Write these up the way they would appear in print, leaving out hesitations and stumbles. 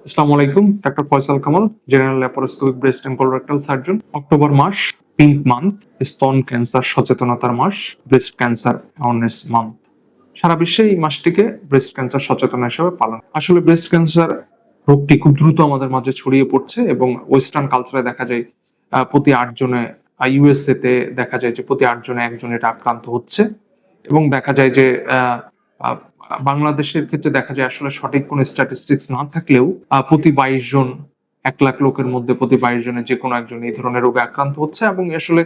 আসসালামু আলাইকুম, doctor Faisal Kamal, general laparoscopic breast and colorectal surgeon. October মাস পিঙ্ক মান্থ, স্তন ক্যান্সার সচেতনতার মাস, ব্রেস্ট ক্যান্সার অ্যাওয়ারনেস মান্থ। সারা বিশ্বে এই মাসটিকে ব্রেস্ট ক্যান্সার সচেতন হিসেবে পালন। আসলে ব্রেস্ট ক্যান্সার রোগটি খুব দ্রুত আমাদের মাঝে ছড়িয়ে পড়ছে এবং ওয়েস্টার্ন কালচারে দেখা যায় প্রতি ৮ জনে, ইউএসএ তে দেখা যায় যে প্রতি ৮ জনে একজন এটা আক্রান্ত হচ্ছে। এবং দেখা যায় যে আহ, আহ, বাংলাদেশের ক্ষেত্রে দেখা যায় আসলে সঠিক কোনো স্ট্যাটিস্টিক্স না থাকলেও প্রতি ২২ জন, ১ লাখ লোকের মধ্যে প্রতি ২২ জনের যে কোনো একজন এই ধরনের রোগে আক্রান্ত হচ্ছে। এবং আসলে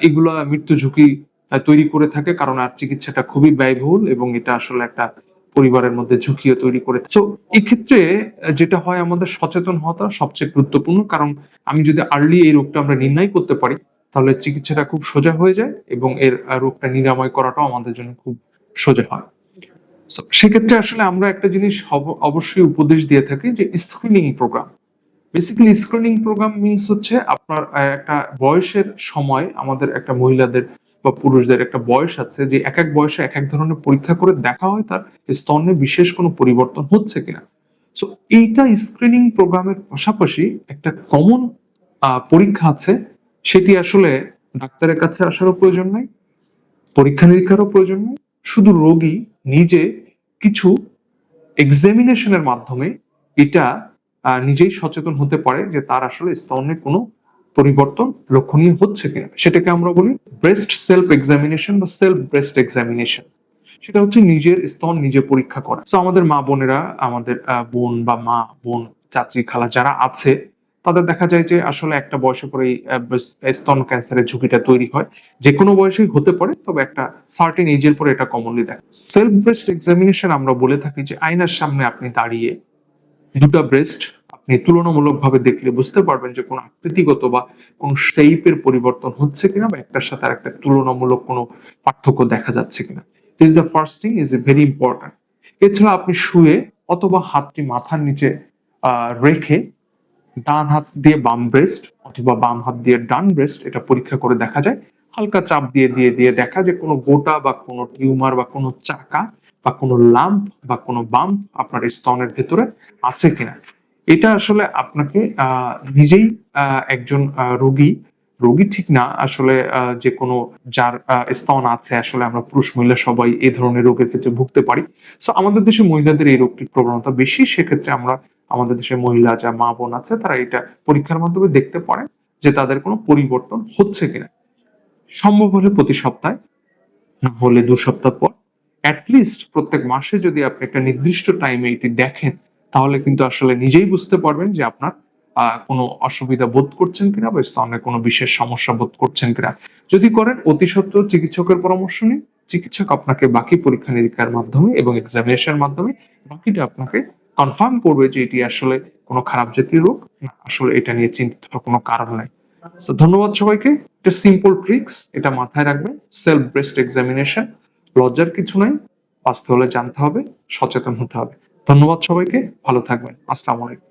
এগুলা মৃত্যু ঝুঁকি তৈরি করে থাকে, কারণ আর চিকিৎসাটা খুবই ব্যয়বহুল এবং এটা আসলে একটা পরিবারের মধ্যে ঝুঁকিও তৈরি করে। তো এক্ষেত্রে যেটা হয়, আমাদের সচেতন হওয়াটা সবচেয়ে গুরুত্বপূর্ণ। কারণ আমি যদি আর্লি এই রোগটা আমরা নির্ণয় করতে পারি, তাহলে চিকিৎসাটা খুব সোজা হয়ে যায় এবং এর রোগটা নিরাময় করাটাও আমাদের জন্য খুব সোজা হয়। সেক্ষেত্রে আসলে আমরা একটা জিনিস অবশ্যই উপদেশ দিয়ে থাকি, যে screening programme. Basically screening programme means হচ্ছে আপনার একটা বয়সের সময়, আমাদের একটা মহিলাদের বা পুরুষদের একটা বয়স আছে, যে এক এক বয়সে এক এক ধরনের পরীক্ষা করে দেখা হয় তার স্তনে বিশেষ কোনো পরিবর্তন হচ্ছে কিনা। সো এইটা স্ক্রিনিং প্রোগ্রামের পাশাপাশি একটা কমন পরীক্ষা আছে, সেটি আসলে ডাক্তারের কাছে আসারও প্রয়োজন নাই, পরীক্ষা নিরীক্ষারও প্রয়োজন নেই। শুধু রোগী নিজে কিছু এক্সামিনেশনের মাধ্যমে এটা নিজেই সচেতন হতে পারে যে তার আসলে স্তনে কোনো পরিবর্তন লক্ষণীয় হচ্ছে কিনা। সেটাকে আমরা বলি ব্রেস্ট সেলফ এক্সামিনেশন বা সেলফ ব্রেস্ট এক্সামিনেশন। সেটা হচ্ছে নিজের স্তন নিজে পরীক্ষা করা। তো আমাদের মা বোনেরা, আমাদের বোন বা মা বোন, চাচি খালা যারা আছে, তাদের দেখা যায় যে আসলে একটা বয়সে পরেই স্তন ক্যান্সারের ঝুঁকিটা তৈরি হয়। যে কোনো বয়সেই হতে পারে, তবে একটা সার্টেন এজের পরে এটা কমনলি দেখা। সেলফ ব্রেস্ট এক্সামিনেশন আমরা বলে থাকি যে আয়নার সামনে আপনি দাঁড়িয়ে দুটা ব্রেস্ট আপনি তুলনামূলকভাবে দেখলে বুঝতে পারবেন যে কোনো আকৃতিগত বা কোনো শেপের পরিবর্তন হচ্ছে কিনা, বা একটার সাথে আরেকটা তুলনামূলক কোনো পার্থক্য দেখা যাচ্ছে কিনা। This the first thing, is very important. এছাড়া আপনি শুয়ে অথবা হাতটি মাথার নিচে রেখে ডান হাত দিয়ে বাম ব্রেস্ট অথবা বাম হাত দিয়ে ডান ব্রেস্ট এটা পরীক্ষা করে দেখা যায়। হালকা চাপ দিয়ে দিয়ে দিয়ে দেখা যে কোনো গোটা বা কোনো টিউমার বা কোনো চাকা বা কোনো লাম্প বা কোনো বাম্প আপনার স্তনের ভেতরে আছে কিনা। এটা আসলে আপনাকে নিজেই একজন রোগী, রোগী ঠিক না আসলে, যে কোনো যার স্তন আছে, আসলে আমরা পুরুষ মহিলা সবাই এই ধরনের রোগের ক্ষেত্রে ভুগতে পারি। সো আমাদের দেশে মহিলাদের এই রোগটির প্রবণতা বেশি। সেক্ষেত্রে আমরা, আমাদের দেশের মহিলা যা মা বোন আছে, তারা এটা পরীক্ষার মাধ্যমে দেখতে পারে যে তাদের কোনো পরিবর্তন হচ্ছে কিনা। সম্ভব হলে প্রতি সপ্তাহে, না হলে ২ সপ্তাহ পর, অ্যাটলিস্ট প্রত্যেক মাসে যদি আপনি একটা নির্দিষ্ট টাইমে এটি দেখেন, তাহলে কিন্তু আসলে নিজেই বুঝতে পারবেন যে আপনার কোনো অসুবিধা বোধ করছেন কিনা বা স্তনে কোনো বিশেষ সমস্যা বোধ করছেন কিনা। যদি করেন, অতি সত্ত্বর চিকিৎসকের পরামর্শ নিন। চিকিৎসক আপনাকে বাকি পরীক্ষা নিরীক্ষার মাধ্যমে এবং এক্সামিনেশনের মাধ্যমে বাকিটা আপনাকে কনফার্ম করবে যে এটি আসলে কোনো খারাপ জাতীয় রোগ না, আসলে এটা নিয়ে চিন্তিত হওয়ার কোনো কারণ নাই। So, ধন্যবাদ সবাইকে। এটা সিম্পল ট্রিক্স, এটা মাথায় রাখবেন। সেলফ ব্রেস্ট এক্সামিনেশন, লজ্জার কিছু নাই। বাঁচতে হলে জানতে হবে, সচেতন হতে হবে। ধন্যবাদ সবাইকে, ভালো থাকবেন। আসসালামু আলাইকুম।